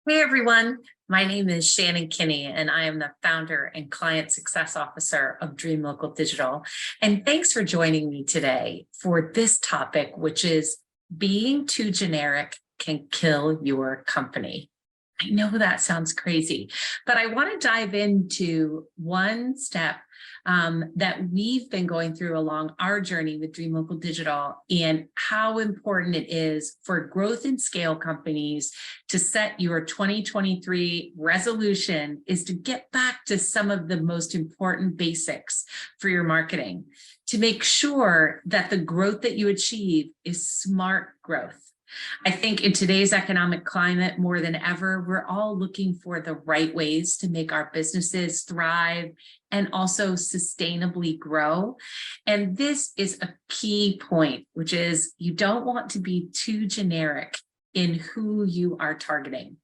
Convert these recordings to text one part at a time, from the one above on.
Hey everyone, my name is Shannon Kinney and I am the founder and client success officer of Dream Local Digital. And thanks for joining me today for this topic, which is being too generic can kill your company. I know that sounds crazy, but I want to dive into one step that we've been going through along our journey with Dream Local Digital and how important it is for growth and scale companies to set your 2023 resolution is to get back to some of the most important basics for your marketing to make sure that the growth that you achieve is smart growth. I think in today's economic climate, more than ever, we're all looking for the right ways to make our businesses thrive and also sustainably grow. And this is a key point, which is you don't want to be too generic in who you are targeting.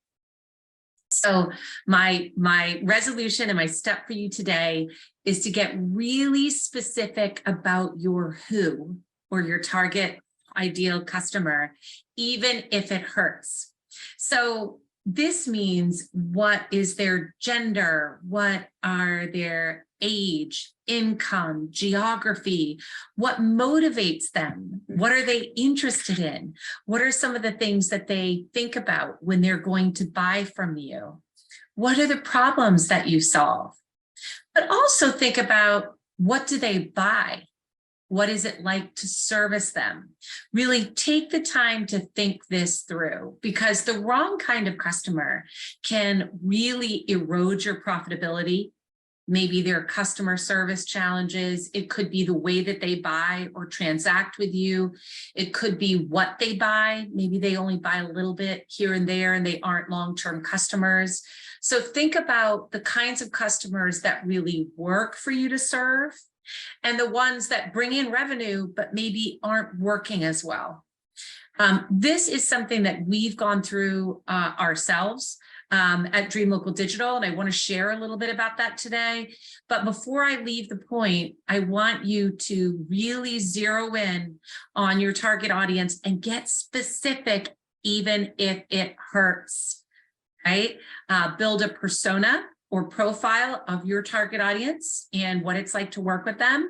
So my resolution and my step for you today is to get really specific about your who or your target ideal customer, even if it hurts. So this means what is their gender, what are their age, income, geography, what motivates them, what are they interested in, what are some of the things that they think about when they're going to buy from you, what are the problems that you solve, but also think about what do they buy. What is it like to service them? Really take the time to think this through because the wrong kind of customer can really erode your profitability. Maybe their customer service challenges. It could be the way that they buy or transact with you. It could be what they buy. Maybe they only buy a little bit here and there and they aren't long-term customers. So think about the kinds of customers that really work for you to serve and the ones that bring in revenue, but maybe aren't working as well. This is something that we've gone through ourselves at Dream Local Digital, and I want to share a little bit about that today. But before I leave the point, I want you to really zero in on your target audience and get specific, even if it hurts, right? Build a persona or profile of your target audience and what it's like to work with them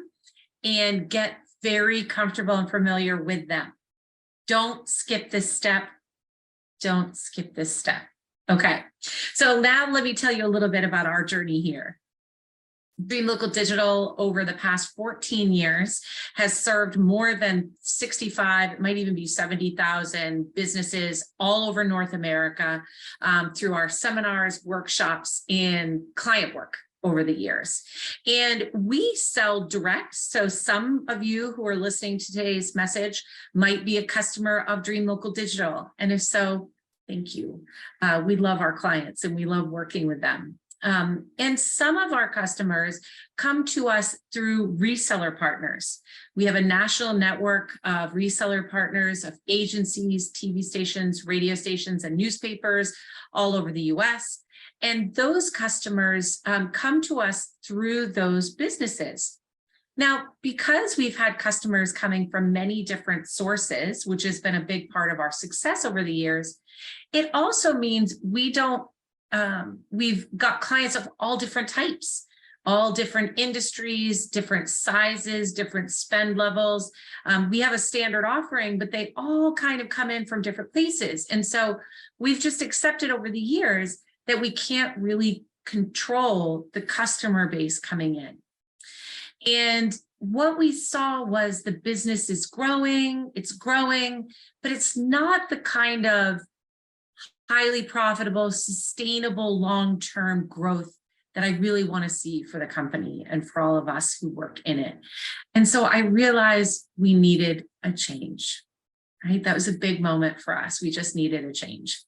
and get very comfortable and familiar with them. Don't skip this step. Don't skip this step. Okay, so now let me tell you a little bit about our journey here. Dream Local Digital over the past 14 years has served more than 65, it might even be 70,000 businesses all over North America through our seminars, workshops, and client work over the years. And we sell direct. So some of you who are listening to today's message might be a customer of Dream Local Digital. And if so, thank you. We love our clients and we love working with them. And some of our customers come to us through reseller partners. We have a national network of reseller partners of agencies, TV stations, radio stations, and newspapers all over the US. And those customers come to us through those businesses. Now, because we've had customers coming from many different sources, which has been a big part of our success over the years, it also means we've got clients of all different types, all different industries, different sizes, different spend levels. We have a standard offering, but they all kind of come in from different places. And so we've just accepted over the years that we can't really control the customer base coming in. And what we saw was the business is growing, but it's not the kind of highly profitable, sustainable, long-term growth that I really want to see for the company and for all of us who work in it. And so I realized we needed a change, right? That was a big moment for us. We just needed a change.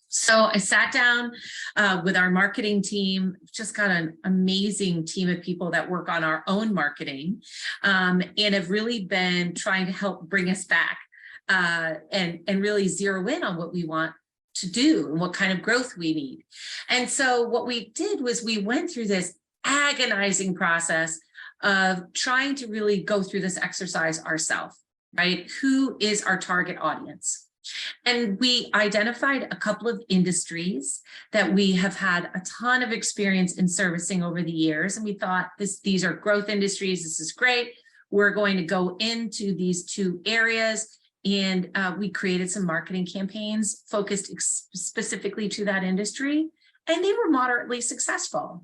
So I sat down with our marketing team, just got an amazing team of people that work on our own marketing and have really been trying to help bring us back and really zero in on what we want to do and what kind of growth we need. And so what we did was we went through this agonizing process of trying to really go through this exercise ourselves, right? Who is our target audience? And we identified a couple of industries that we have had a ton of experience in servicing over the years. And we thought these are growth industries. This is great. We're going to go into these two areas. And we created some marketing campaigns focused specifically to that industry. And they were moderately successful.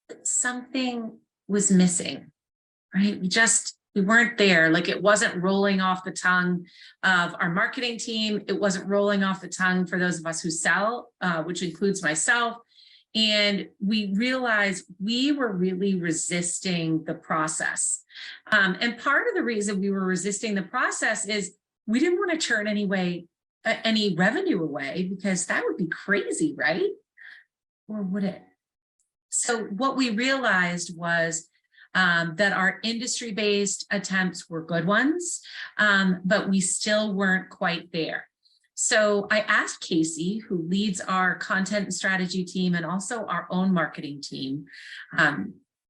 But something was missing, right? We weren't there. Like, it wasn't rolling off the tongue of our marketing team. It wasn't rolling off the tongue for those of us who sell, which includes myself. And we realized we were really resisting the process. And part of the reason we were resisting the process is we didn't want to turn any revenue away, because that would be crazy, right? Or would it? So what we realized was that our industry-based attempts were good ones, but we still weren't quite there. So I asked Casey, who leads our content and strategy team and also our own marketing team,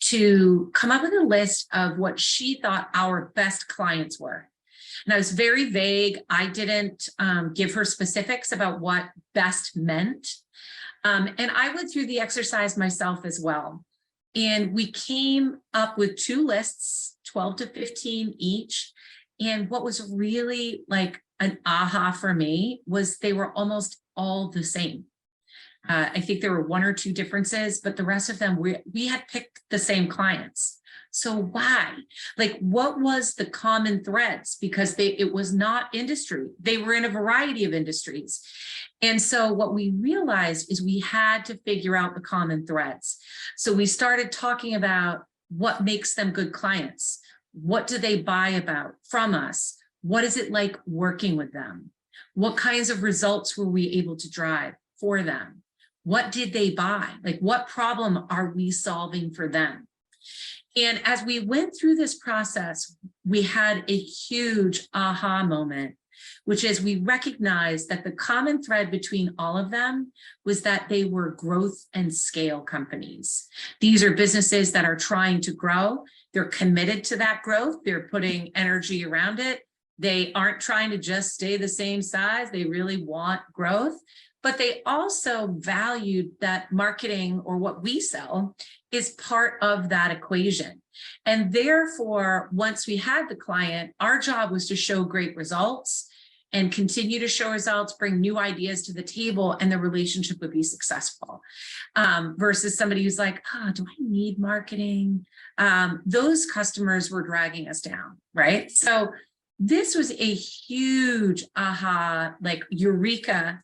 to come up with a list of what she thought our best clients were. And I was very vague. I didn't give her specifics about what best meant. And I went through the exercise myself as well. And we came up with two lists, 12 to 15 each. And what was really like an aha for me was they were almost all the same. I think there were one or two differences, but the rest of them, we had picked the same clients. So why? Like, what was the common threads? Because it was not industry. They were in a variety of industries. And so what we realized is we had to figure out the common threads. So we started talking about what makes them good clients. What do they buy from us? What is it like working with them? What kinds of results were we able to drive for them? What did they buy? Like, what problem are we solving for them? And as we went through this process, we had a huge aha moment, which is we recognized that the common thread between all of them was that they were growth and scale companies. These are businesses that are trying to grow. They're committed to that growth. They're putting energy around it. They aren't trying to just stay the same size. They really want growth, but they also valued that marketing, or what we sell, is part of that equation. And therefore, once we had the client, our job was to show great results and continue to show results, bring new ideas to the table, and the relationship would be successful. Versus somebody who's like, do I need marketing? Those customers were dragging us down, right? So this was a huge aha, like eureka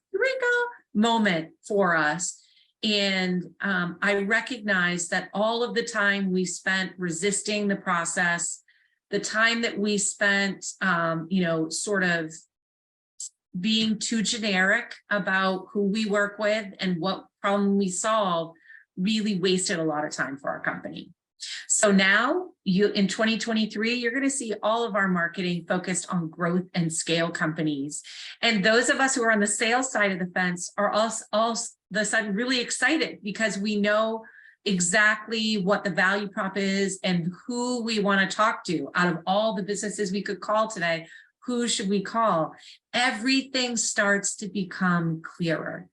moment for us. And I recognized that all of the time we spent resisting the process, the time that we spent, sort of being too generic about who we work with and what problem we solve, really wasted a lot of time for our company. So now in 2023, you're going to see all of our marketing focused on growth and scale companies. And those of us who are on the sales side of the fence are all of a sudden really excited, because we know exactly what the value prop is and who we want to talk to. Out of all the businesses we could call today, who should we call? Everything starts to become clearer.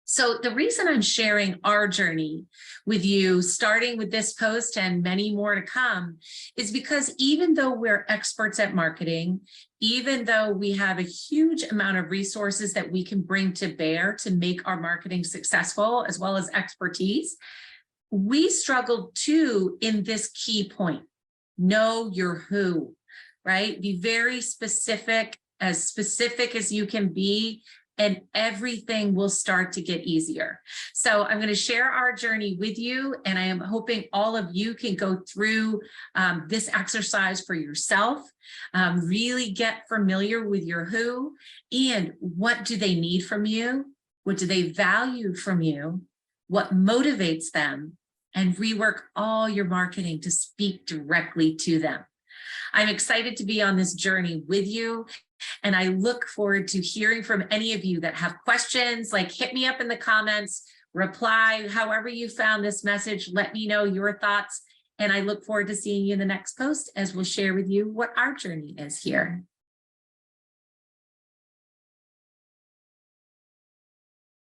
So the reason I'm sharing our journey with you, starting with this post and many more to come, is because even though we're experts at marketing, even though we have a huge amount of resources that we can bring to bear to make our marketing successful, as well as expertise, we struggled too in this key point: know your who, right? Be very specific as you can be, and everything will start to get easier. So I'm going to share our journey with you, and I am hoping all of you can go through this exercise for yourself, really get familiar with your who, and what do they need from you? What do they value from you? What motivates them? And rework all your marketing to speak directly to them. I'm excited to be on this journey with you. And I look forward to hearing from any of you that have questions. Like, hit me up in the comments, reply, however you found this message, let me know your thoughts. And I look forward to seeing you in the next post, as we'll share with you what our journey is here.